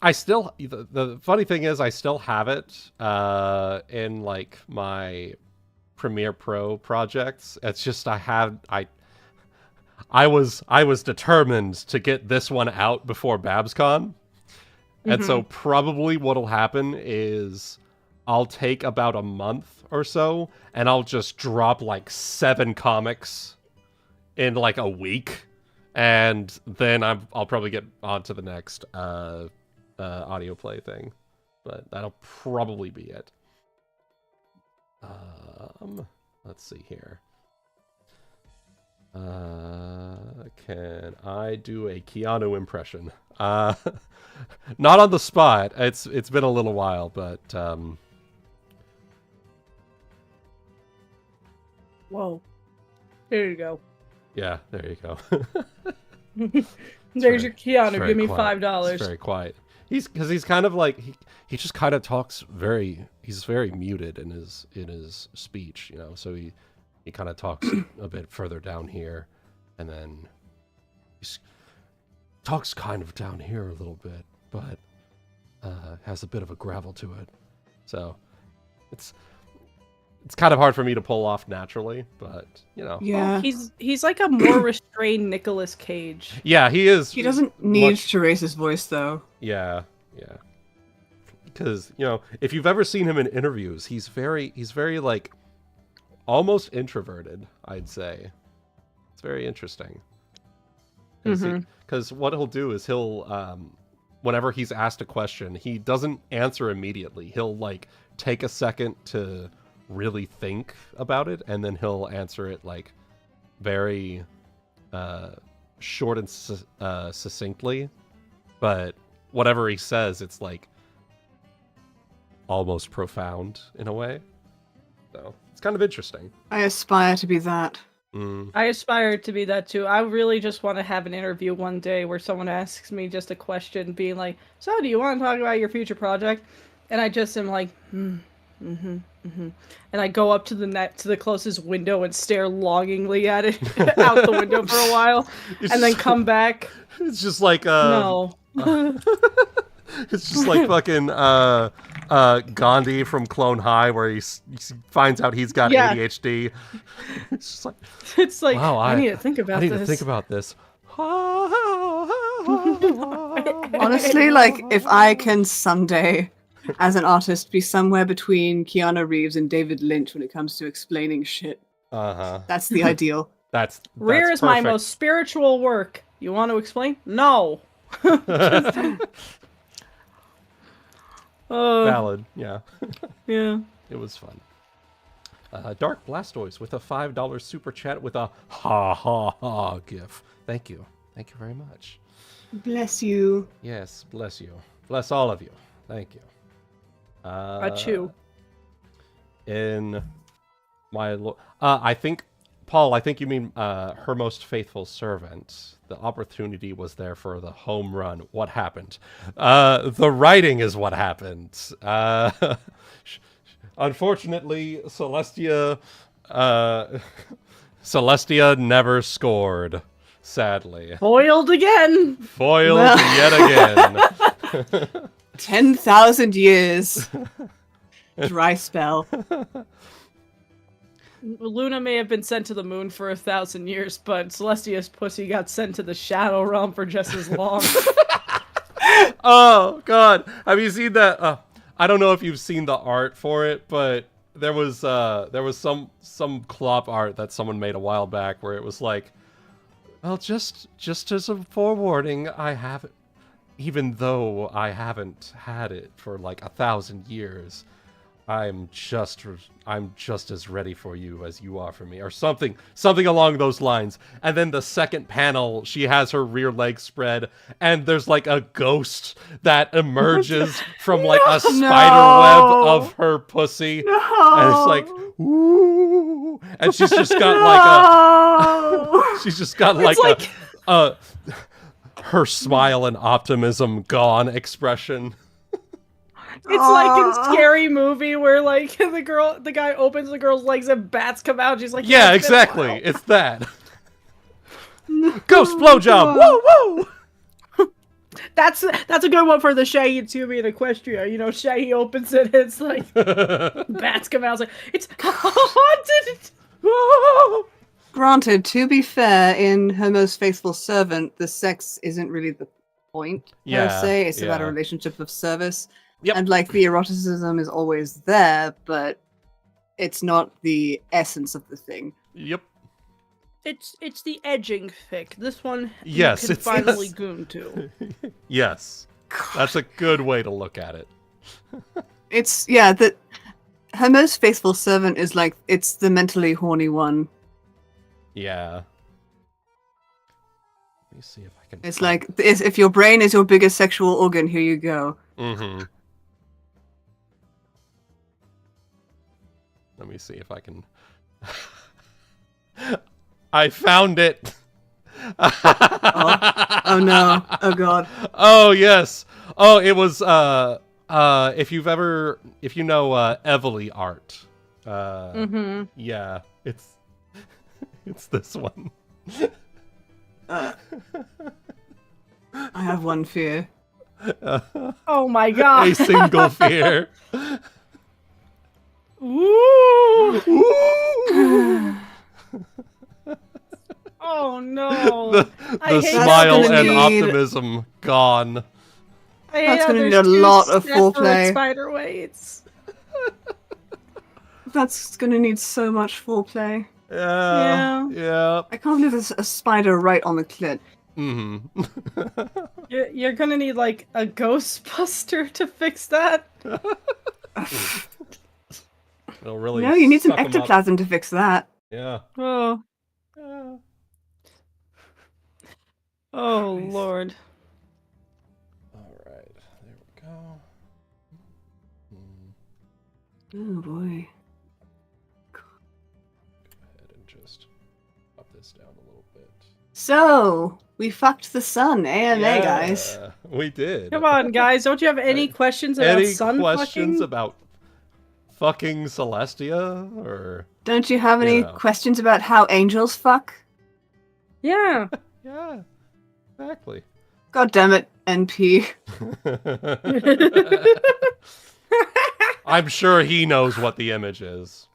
I still, the funny thing is I still have it, in, like, my Premiere Pro projects. It's just I was determined to get this one out before BabsCon. And so probably what'll happen is I'll take about a month or so, and I'll just drop like 7 comics in like a week, and then I'll probably get on to the next audio play thing, but that'll probably be it. Let's see here. Can I do a Keanu impression? Not on the spot. It's been a little while, but Whoa. There you go. yeah, there you go. There's your Keanu. Give me quiet. $5. It's very quiet. He's kind of like he just kind of talks he's very muted in his speech, you know. So he kind of talks a bit further down here, and then he talks kind of down here a little bit, but has a bit of a gravel to it. So it's kind of hard for me to pull off naturally, but you know. Yeah. He's like a more restrained Nicolas Cage. Yeah, he is. He doesn't need to raise his voice, though. Yeah. Because, you know, if you've ever seen him in interviews, he's very like almost introverted, I'd say. It's very interesting. Because what he'll do is he'll whenever he's asked a question, he doesn't answer immediately. He'll like take a second to really think about it, and then he'll answer it like very short and succinctly. But whatever he says, it's like almost profound in a way. So it's kind of interesting. I aspire to be that. I aspire to be that too. I really just want to have an interview one day where someone asks me just a question, being like, "So, do you want to talk about your future project?" And I just am like, and I go up to the closest window and stare longingly at it out the window for a while, and then come back. It's just like No. It's just like fucking Gandhi from Clone High, where he finds out he's got ADHD. It's just like, wow, I need to think about this. I need to think about this. Honestly, like, if I can someday, as an artist, be somewhere between Keanu Reeves and David Lynch when it comes to explaining shit, that's the ideal. That's Rare is perfect. My most spiritual work. You want to explain? No. Valid, yeah. Yeah. It was fun. Dark Blastoise with a $5 super chat with a ha ha ha gif. Thank you. Thank you very much. Bless you. Yes, bless you. Bless all of you. Thank you. Achoo. In my... I think... Paul, I think you mean her most faithful servant. The opportunity was there for the home run. What happened? The writing is what happened. Unfortunately, Celestia never scored, sadly. Foiled again! Foiled yet again. 10,000 years. Dry spell. Luna may have been sent to the moon for 1,000 years, but Celestia's pussy got sent to the Shadow Realm for just as long. Oh, God. Have you seen that? I don't know if you've seen the art for it, but there was some clop art that someone made a while back where it was like, well, just as a forewarning, I haven't, even though I haven't had it for like 1,000 years, I'm just as ready for you as you are for me, or something along those lines. And then the second panel, she has her rear leg spread, and there's like a ghost that emerges from like a spider web of her pussy, and it's like, ooh, and she's just got like her smile and optimism gone expression. It's like in Scary Movie where like the guy opens the girl's legs and bats come out. She's like, yeah, exactly. It's that. Ghost blowjob. Woo woo. That's a good one for the Shaggy and Scooby and Equestria. You know, Shaggy opens it, and it's like bats come out. It's like it's haunted. Granted, to be fair, in Her Most Faithful Servant, the sex isn't really the point per se. It's about a relationship of service. Yep. And like the eroticism is always there, but it's not the essence of the thing. Yep. It's the edging fic. This one Yes, you can it's finally yes. goon to. Yes. That's a good way to look at it. It's that her most faithful servant is like it's the mentally horny one. Yeah. Let me see if I can. It's like if your brain is your biggest sexual organ, here you go. Mm-hmm. Let me see if I can. I found it. Oh no! Oh god! Oh yes. Oh, it was if you know Evely art. Yeah, it's this one. I have one fear. Oh my god! A single fear. Ooh! Ooh. Oh no! The I hate smile gonna and need- optimism gone. I hate That's how gonna need there's a two lot of separate foreplay. spider weights. That's gonna need so much foreplay. Yeah. I can't believe there's a spider right on the clit. Mm-hmm. You're gonna need like a Ghostbuster to fix that. It'll really. No, you need some suck 'em up. ectoplasm to fix that. Yeah. Oh, Yeah. oh Christ. Lord. All right. There we go. Oh boy. Go ahead and just up this down a little bit. So we fucked the sun, AMA guys. We did. Come on, guys! Don't you have any questions about Any sun questions fucking? about fucking Celestia or? Don't you have any Yeah. questions about how angels fuck? Yeah. Yeah. Exactly. God damn it, NP. I'm sure he knows what the image is.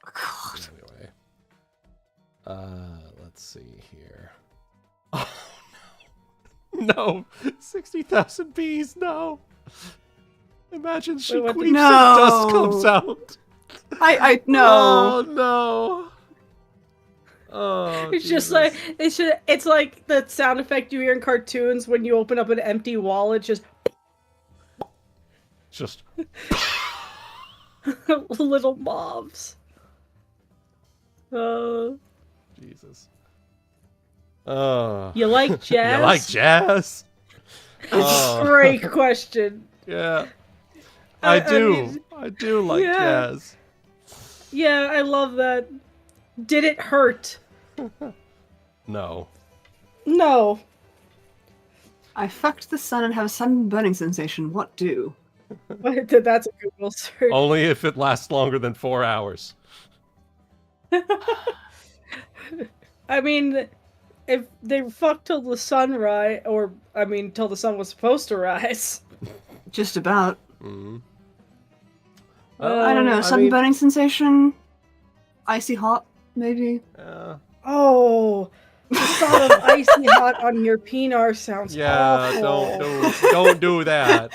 God. Anyway. Let's see here. Oh no. No. 60,000 bees, no. Imagine she Wait, what queeps did- and dust No. comes out. I no. Oh no. Oh, It's just Jesus. like it's like the sound effect you hear in cartoons when you open up an empty wall. It's just Just little mobs. Jesus. Oh. You like jazz? You like jazz? Oh, Great question. yeah. I I do. mean, I do like yeah. jazz. Yeah, I love that. Did it hurt? No. No. I fucked the sun and have a sun burning sensation. What do? That's a Google search. Only if it lasts longer than 4 hours. I mean, if they fucked till the sun rise, or I mean, till the sun was supposed to rise. Just about. Mm-hmm. I don't know. I Sun mean- burning sensation? Icy hot, maybe? Oh, the thought of icy hot on your peenar sounds Yeah, awful. don't do that.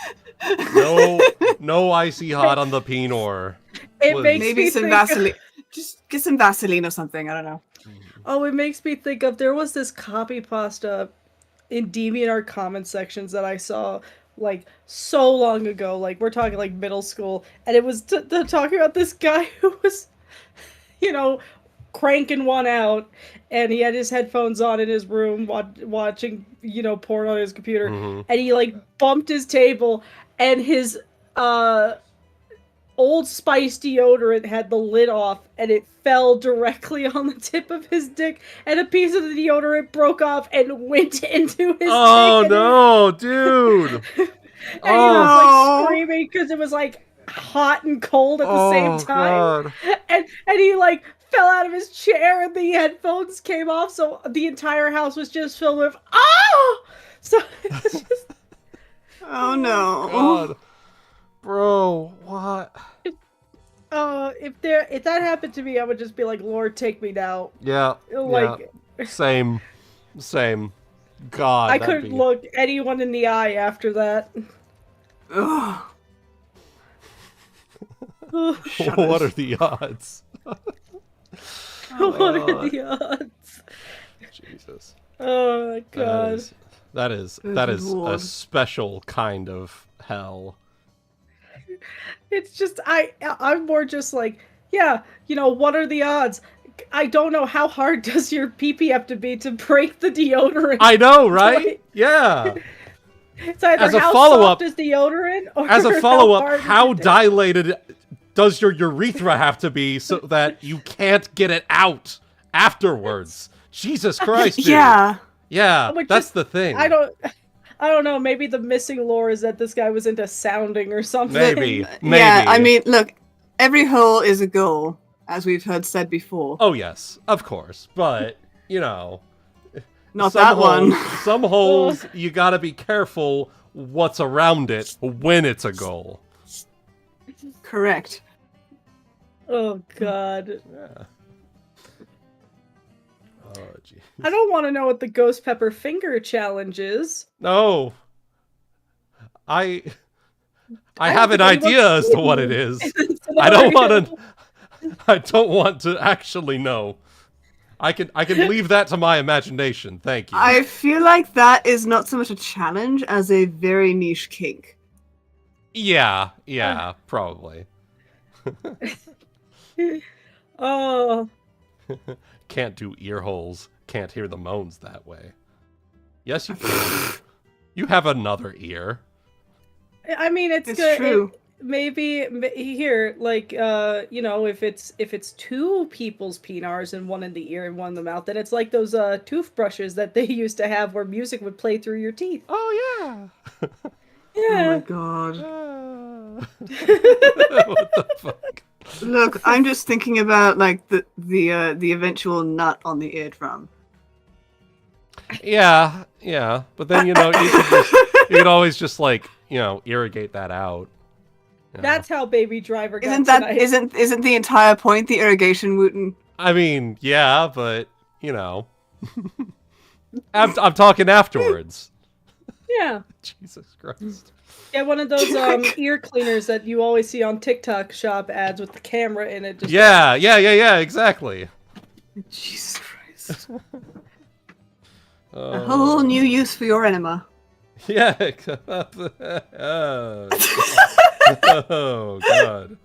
No icy hot on the Pinor. It Please. makes Maybe me some think Vaseline. Just get some Vaseline or something. I don't know. Oh, it makes me think of there was this copy pasta in DeviantArt comment sections that I saw like so long ago. Like we're talking like middle school, and it was talking about this guy who was, cranking one out, and he had his headphones on in his room watching porn on his computer, Mhm. and he like bumped his table, and his Old Spice deodorant had the lid off, and it fell directly on the tip of his dick, and a piece of the deodorant broke off and went into his Oh dick. no, dude! And he Oh. was like screaming because it was like hot and cold at the same time. God. And he like fell out of his chair, and the headphones came off, so the entire house was just filled with So it was just Oh no. God. Bro, what? if that happened to me, I would just be like, Lord, take me now. Yeah. Like yeah. Same. God. I that'd couldn't be- look anyone in the eye after that. Ugh. What are the odds? What are the odds? Jesus. Oh my god. That is Good a lord. special kind of hell. It's just I'm more just like, yeah, what are the odds? I don't know, how hard does your pee have to be to break the deodorant? I know, right? Yeah. It's either As a how follow-up- soft is deodorant or As a follow-up, hard is how your dick? dilated does your urethra have to be so that you can't get it out afterwards? Jesus Christ, dude. Yeah. Yeah, Which that's is- the thing. I don't know, maybe the missing lore is that this guy was into sounding or something. Maybe. Yeah, I mean, look, every hole is a goal, as we've heard said before. Oh, yes, of course. But, you know... Not some that one. holes, some holes, you gotta be careful what's around it when it's a goal. Correct. Oh god. Yeah. Oh, gee. I don't want to know what the ghost pepper finger challenge is. No. I have an idea as to what it is. I don't want to actually know. I can leave that to my imagination. Thank you. I feel like that is not so much a challenge as a very niche kink. Yeah, probably. Oh. Can't do ear holes. Can't hear the moans that way. Yes, you can. You have another ear. I mean, it's It's good. true. Maybe here, like, if it's two people's penars and one in the ear and one in the mouth, then it's like those toothbrushes that they used to have where music would play through your teeth. Oh yeah. Oh my Yeah. god. What the fuck? Look, I'm just thinking about like the eventual nut on the eardrum. Yeah. But then you could always just like irrigate that out. You know? That's how Baby Driver got Isn't that tonight. isn't the entire point the irrigation, Wooten? I mean, yeah, but I'm talking afterwards. Yeah. Jesus Christ. Get one of those ear cleaners that you always see on TikTok shop ads with the camera in it. Just Yeah, exactly. Jesus Christ. A Oh. whole new use for your enema. Yeah. Oh god.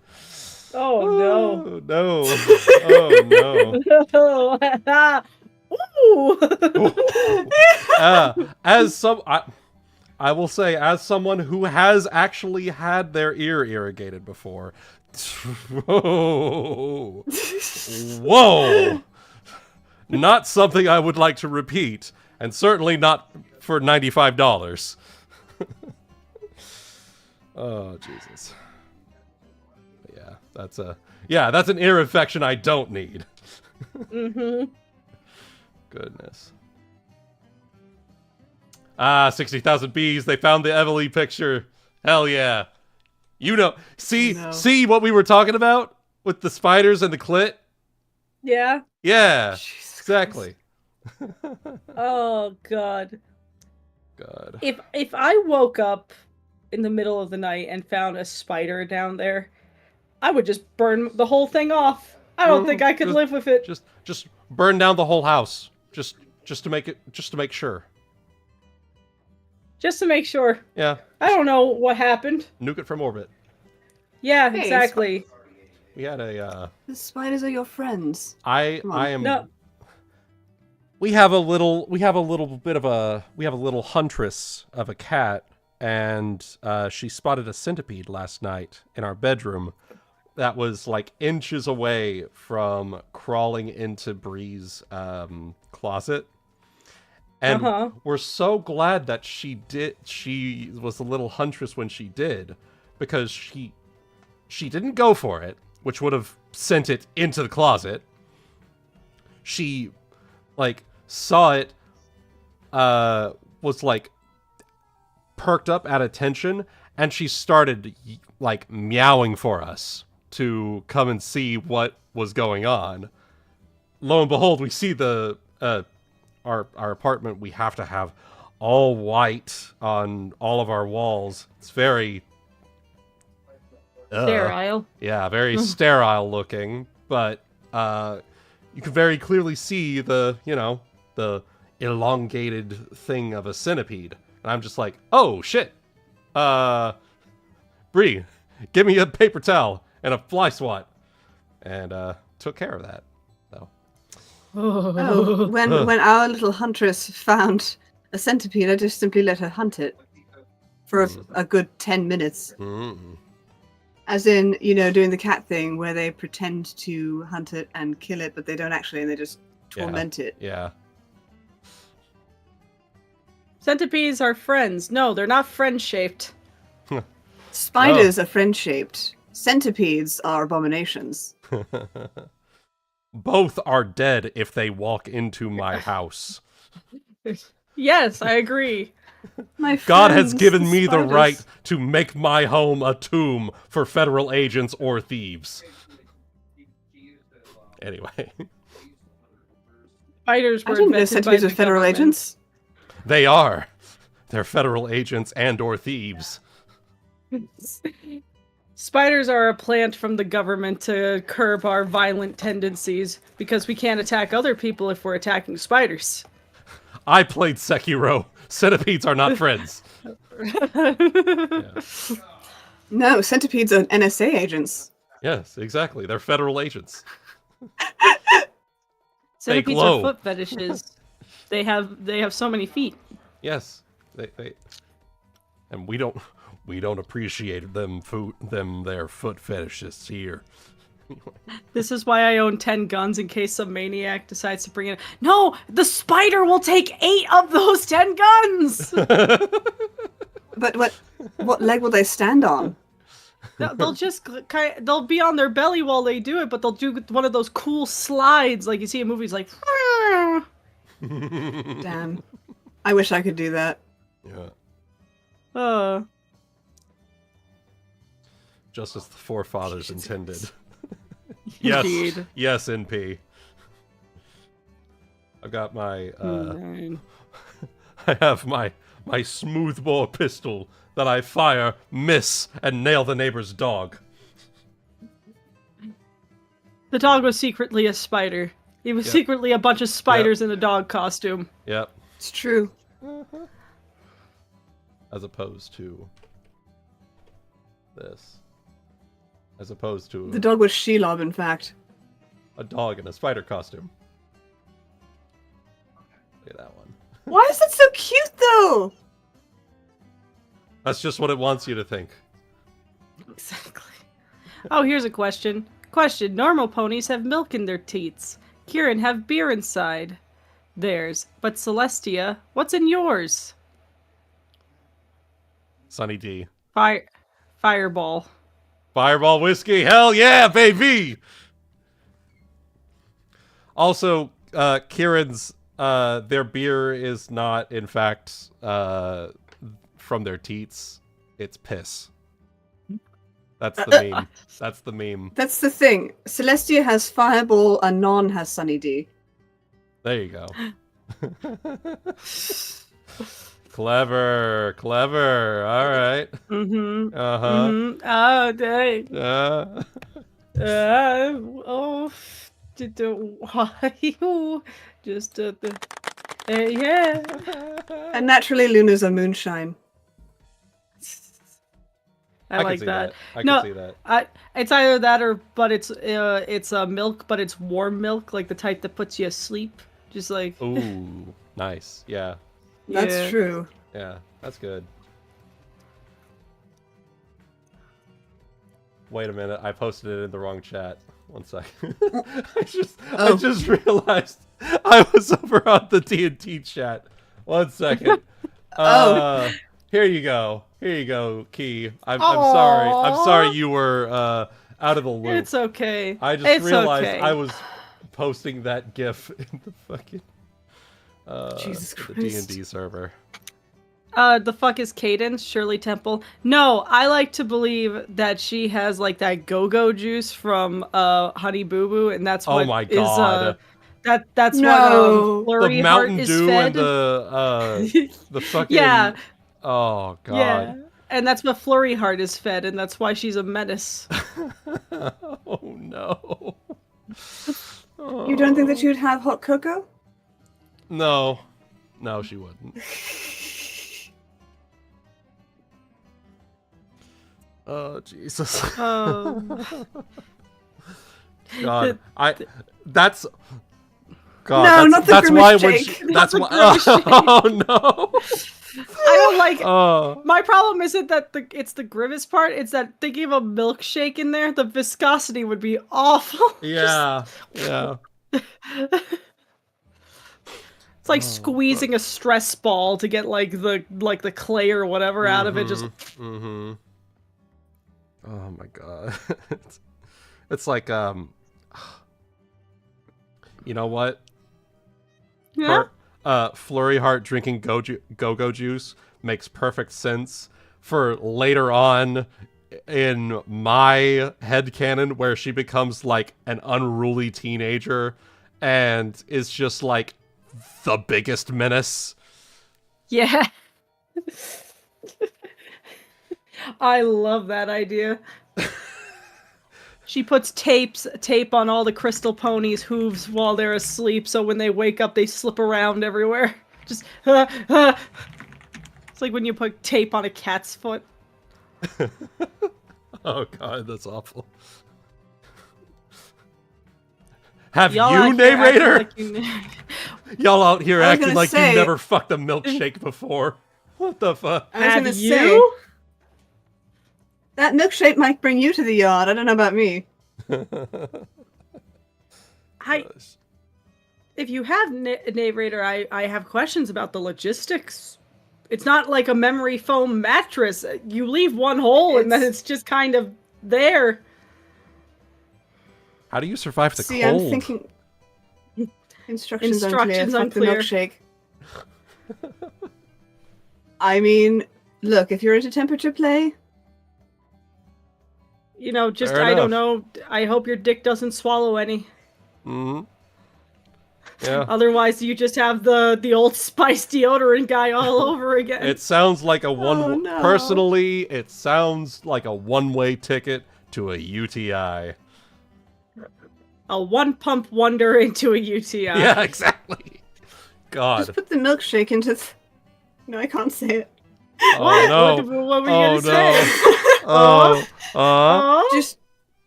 Oh no. No. Oh no. Ooh. I will say, as someone who has actually had their ear irrigated before. Whoa. Whoa. Not something I would like to repeat, and certainly not for $95. Oh, Jesus. Yeah, that's an ear infection I don't need. Mm-hmm. Goodness. 60,000 bees. They found the Evely picture. Hell yeah. See what we were talking about with the spiders and the clit? Yeah. Yeah, Jesus exactly. Oh god. God. If I woke up in the middle of the night and found a spider down there, I would just burn the whole thing off. I don't think I could live with it. Just burn down the whole house. Just to make sure. Just to make sure. Yeah. I don't know what happened. Nuke it from orbit. Yeah, Hey, exactly. We had a The spiders are your friends. Come on. I am No. we have a little huntress of a cat, and she spotted a centipede last night in our bedroom that was like inches away from crawling into Bree's closet. And we're so glad that she was a little huntress when she did, because she didn't go for it, which would have sent it into the closet. She like saw it, was like perked up at attention, and she started like meowing for us to come and see what was going on. Lo and behold, we see the our apartment. We have to have all white on all of our walls. It's very Sterile. Yeah, very sterile looking, but you can very clearly see the elongated thing of a centipede. And I'm just like, oh shit. Bree, give me a paper towel and a fly swat. And took care of that. So Oh, when our little huntress found a centipede, I just simply let her hunt it for a good 10 minutes. Mm. As in, doing the cat thing where they pretend to hunt it and kill it, but they don't actually, and they just torment it. Yeah. Centipedes are friends. No, they're not friend-shaped. Spiders are friend-shaped. Centipedes are abominations. Both are dead if they walk into my house. Yes, I agree. My God has friends, given me the spiders. right to make my home a tomb for federal agents or thieves. Anyway. Spiders I were didn't know invented by centipedes the were federal government. agents. They are. They're federal agents and or thieves. Spiders are a plant from the government to curb our violent tendencies because we can't attack other people if we're attacking spiders. I played Sekiro. Centipedes are not friends. Yeah. No, centipedes are NSA agents. Yes, exactly. They're federal agents. Centipedes glow. are foot fetishes. They have so many feet. Yes. They and we don't appreciate their foot fetishists here. This is why I own 10 guns in case some maniac decides to bring in. No, the spider will take 8 of those 10 guns. But what leg will they stand on? They'll just they'll be on their belly while they do it, but they'll do one of those cool slides like you see in movies, like. Damn. I wish I could do that. Yeah. Just as the forefathers intended. Yes. Indeed. Yes, NP. I've got my I have my smoothbore pistol that I fire, miss, and nail the neighbor's dog. The dog was secretly a spider. He was secretly a bunch of spiders in a dog costume. Yep. It's true. As opposed to this. As opposed to The dog was Shelob, in fact. a dog in a spider costume. Look at that one. Why is it so cute, though? That's just what it wants you to think. Exactly. Oh, here's a question. Question. Normal ponies have milk in their teats. Kieran have beer inside theirs. But Celestia, what's in yours? Sunny D. Fireball. Fireball whiskey, hell yeah, baby! Also, Kieran's, their beer is not, in fact, from their teats. It's piss. That's the meme. That's the meme. That's the thing. Celestia has Fireball and Non has Sunny D. There you go. Clever. All right. Mm-hmm. Uh-huh. Mm-hmm. Oh, dang. Oh, why? Just yeah. And naturally, Luna's a moonshine. I like can see that. I can see that. It's either that or, but it's milk, but it's warm milk, like the type that puts you asleep. Just like. Ooh, nice. Yeah. That's true. Yeah, that's good. Wait a minute, I posted it in the wrong chat. One second. I just realized I was over on the D&T chat. One second. Here you go, Key. I'm sorry. I'm sorry you were out of the loop. It's okay. I just realized I was posting that GIF in the fucking Jesus the Christ. D&D server. The fuck is Cadence? Shirley Temple? No, I like to believe that she has like that go-go juice from Honey Boo Boo, and that's what my God. that's No. what Flurry The Heart Mountain is Dew fed. and the fucking Yeah. Oh God. Yeah. And that's what Flurry Heart is fed, and that's why she's a menace. Oh no. You don't think that she would have hot cocoa? No. No, she wouldn't. Oh, Jesus. God. That's... God, no, not the that's why when shake. she... That's why... Oh, no. I don't like... My problem isn't that it's the grimace part, it's that thinking of a milkshake in there, the viscosity would be awful. Yeah, yeah. It's like squeezing a stress ball to get like the clay or whatever out of it. Just. Oh my god. It's like you know what? Yeah. Flurry Heart drinking go-go juice makes perfect sense for later on in my headcanon where she becomes like an unruly teenager and is just like the biggest menace. Yeah. I love that idea. She puts tape on all the crystal ponies' hooves while they're asleep, so when they wake up, they slip around everywhere. Just, It's like when you put tape on a cat's foot. Oh god, that's awful. Have Y'all you, narrator? like Y'all out here acting like say, you never fucked a milkshake before. What the fuck? I was gonna you? say, that milkshake might bring you to the yard. I don't know about me. If you have narrator, I have questions about the logistics. It's not like a memory foam mattress. You leave one hole and then it's just kind of there. How do you survive the See, cold? I'm thinking... Instructions unclear. Fuck the milkshake. I mean, look, if you're into temperature play... You know, just, Fair I don't enough. know, I hope your dick doesn't swallow any. Mm-hmm. Yeah. Otherwise, you just have the Old Spice deodorant guy all over again. It sounds like a one... Oh, no. Personally, it sounds like a one-way ticket to a UTI. A one-pump wonder into a UTI. Yeah, exactly. God. Just put the milkshake into... No, I can't say it. Oh, no. What were you gonna say?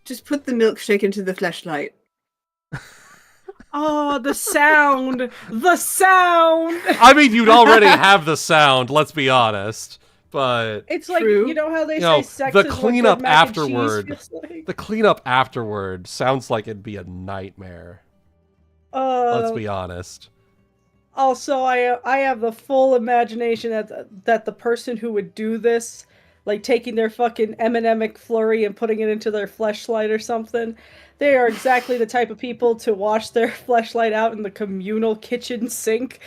Just put the milkshake into the fleshlight. Oh, the sound! The sound! I mean, you'd already have the sound, let's be honest. But... It's like, True. you know how they No, say sex the is what cleanup good mac and cheese afterward. feels like? The cleanup afterward sounds like it'd be a nightmare. Let's be honest. Also, I have the full imagination that the person who would do this, like taking their fucking M&M McFlurry and putting it into their fleshlight or something, they are exactly the type of people to wash their fleshlight out in the communal kitchen sink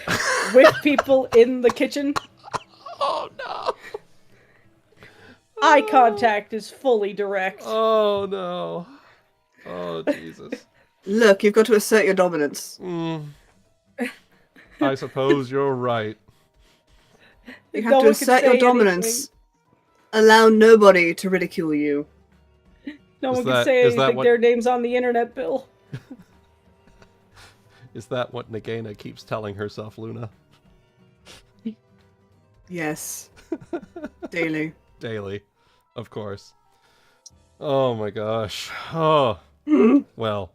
with people in the kitchen. Oh no! Eye contact is fully direct. Oh no! Oh Jesus! Look, you've got to assert your dominance. I suppose you're right. You have No to one can assert your say dominance. Allow nobody to ridicule you. No Is one that- can say is that anything. what- Their name's on the internet, Bill. Is that what Nagaina keeps telling herself, Luna? Yes. Daily. Daily, of course. Oh my gosh. Oh. Well.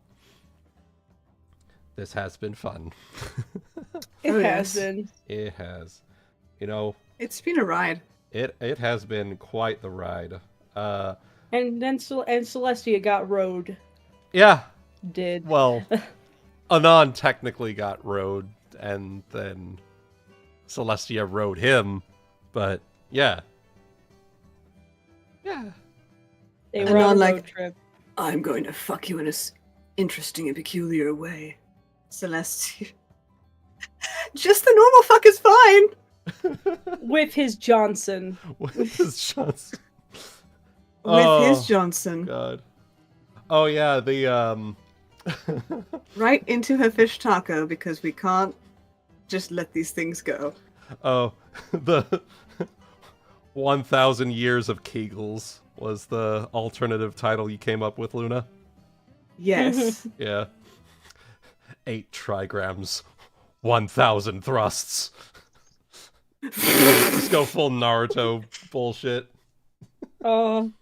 This has been fun. It Oh, has yes. been. It has. You know, It's been a ride. it has been quite the ride. And then Celestia got rode. Yeah. Did. Well, Anon technically got rode, and then Celestia rode him, but yeah. Yeah. They And were on a on, like- road trip. I'm going to fuck you in a interesting and peculiar way. Celeste. Just the normal fuck is fine. With his Johnson. With his shots. With his Johnson. God. Oh yeah, the Right into her fish taco because we can't just let these things go. oh, the 1,000 years of Kegels was the alternative title you came up with, Luna. Yes. Yeah. 8 trigrams, 1,000 thrusts. Just go full Naruto bullshit. Domain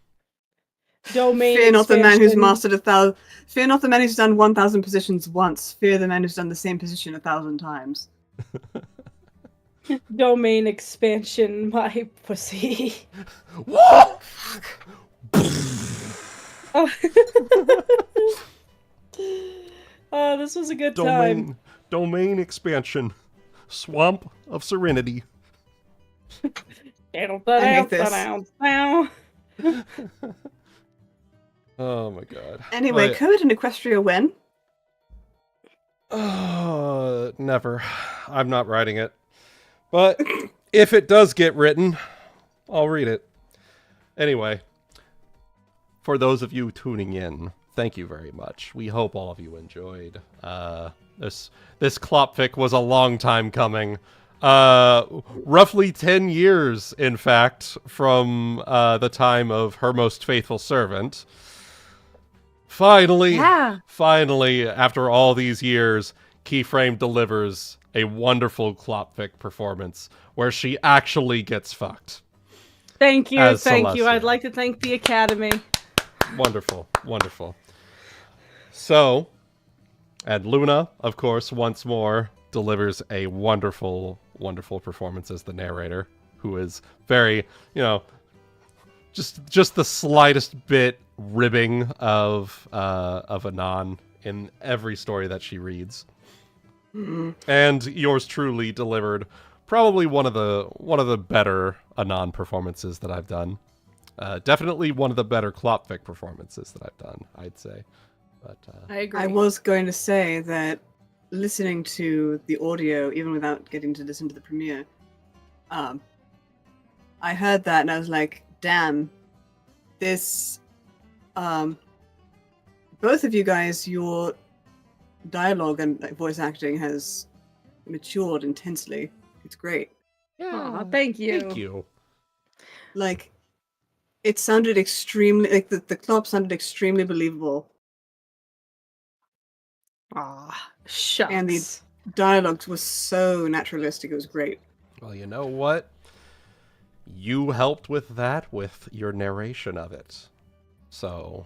Fear not the man who's expansion. mastered 1,000. Fear not the man who's done 1,000 positions once. Fear the man who's done the same position 1,000 times. Domain expansion, my pussy. What? Oh, this was a good time. Domain expansion. Swamp of Serenity. I hate this. Oh my god. Anyway, But- Code and Equestria when? Never. I'm not writing it. But if it does get written, I'll read it. Anyway, for those of you tuning in, thank you very much. We hope all of you enjoyed. This Klopfic was a long time coming. Roughly 10 years, in fact, from the time of Her Most Faithful Servant. Finally, after all these years, Keyframe delivers a wonderful Klopfic performance where she actually gets fucked. Thank you, As thank you. Celestia. I'd like to thank the Academy. Wonderful, wonderful. So, and Luna, of course, once more delivers a wonderful, wonderful performance as the narrator, who is very, just the slightest bit ribbing of Anon in every story that she reads. And yours truly delivered probably one of the better Anon performances that I've done. Definitely one of the better Klopfic performances that I've done, I'd say. But I agree. I was going to say that listening to the audio, even without getting to listen to the premiere, I heard that and I was like, damn, this, both of you guys, your dialogue and voice acting has matured intensely. It's great. Aw, thank you. thank you. Like, it sounded extremely, like the Klop sounded extremely believable. Aw, shucks. And the dialogue was so naturalistic. It was great. Well, you know what? You helped with that with your narration of it. So,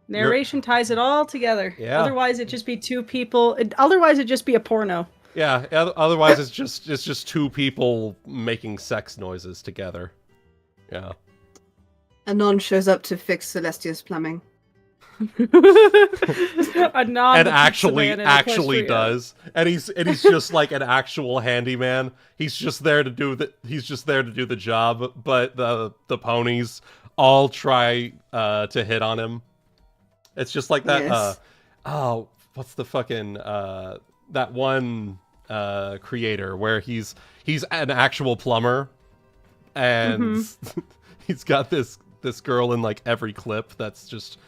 Narration ties it all together. Yeah. Otherwise, it'd just be two people. Otherwise, it'd just be a porno. Yeah, otherwise it's just two people making sex noises together. Yeah. Anon shows up to fix Celestia's plumbing. And actually does. And he's just like an actual handyman. He's just there to do the job, but the ponies all try to hit on him. It's just like that Yes. what's the fucking that one creator where he's an actual plumber and he's got this girl in like every clip that's just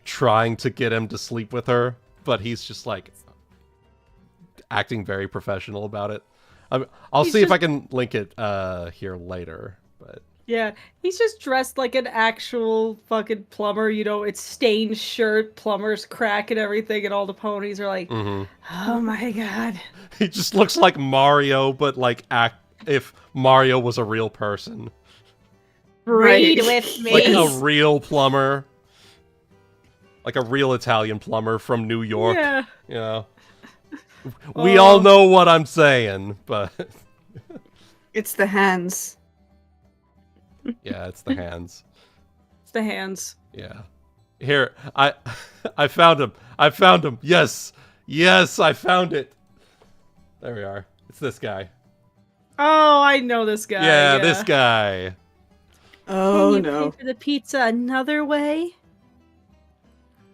trying to get him to sleep with her, but he's just like acting very professional about it. I'll see if I can link it here later, but Yeah, he's just dressed like an actual fucking plumber. It's stained shirt, plumber's crack and everything, and all the ponies are like, oh my god. he just looks like Mario, but like if Mario was a real person. Breed Right. with me. Like a real plumber. Like a real Italian plumber from New York. Yeah. We all know what I'm saying, but It's the hands. yeah, it's the hands. It's the hands. Yeah. Here, I found him. I found him. Yes, I found it. There we are. It's this guy. Oh, I know this guy. Yeah, this guy. Oh Can you no. pay for the pizza another way?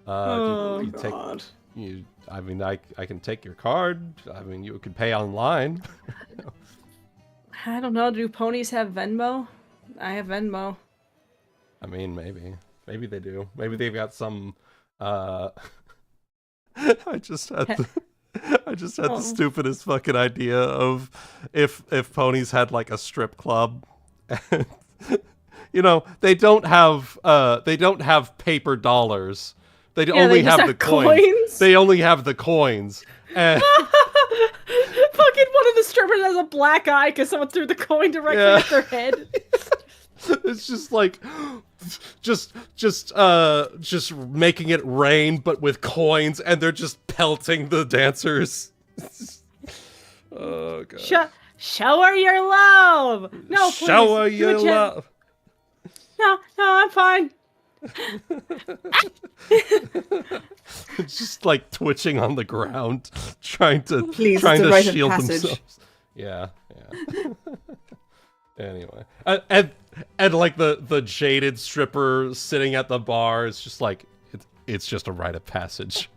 Oh You take god. you. I mean, I can take your card. I mean, you could pay online. I don't know. Do ponies have Venmo? I have Venmo. I mean, maybe they do. Maybe they've got some. I just had the stupidest fucking idea of if ponies had like a strip club And, you know, they don't have paper dollars. They only just have the coins. They only have the coins. And Fucking one of the strippers has a black eye because someone threw the coin directly at their head. it's just like, just making it rain, but with coins, and they're just pelting the dancers. Oh god! Show her your love. No, please. Show her your love. No, I'm fine. Just like twitching on the ground, trying to rite of shield passage. themselves. Yeah. Anyway, and like the jaded stripper sitting at the bar is just like it's just a rite of passage.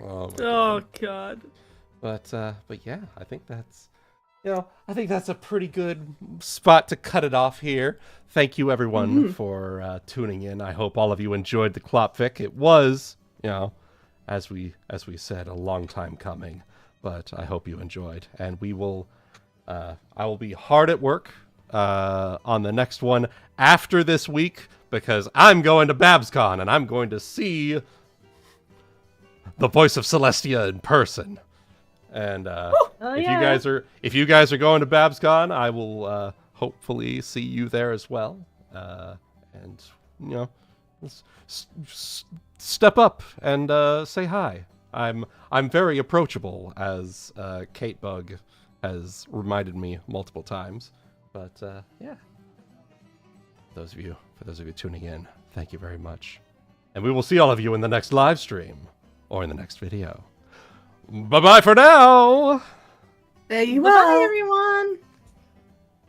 Oh god. But yeah, I think that's a pretty good spot to cut it off here. Thank you everyone for tuning in. I hope all of you enjoyed the Klopfic. It was, as we said, a long time coming, but I hope you enjoyed. And I will be hard at work on the next one after this week, because I'm going to BabsCon and I'm going to see the voice of Celestia in person. And if you guys are going to BabsCon, I will hopefully see you there as well. And step up and say hi. I'm very approachable, as Kate Bug has reminded me multiple times. But yeah, for those of you tuning in, thank you very much, and we will see all of you in the next live stream or in the next video. Bye-bye for now! There you Bye, are. everyone.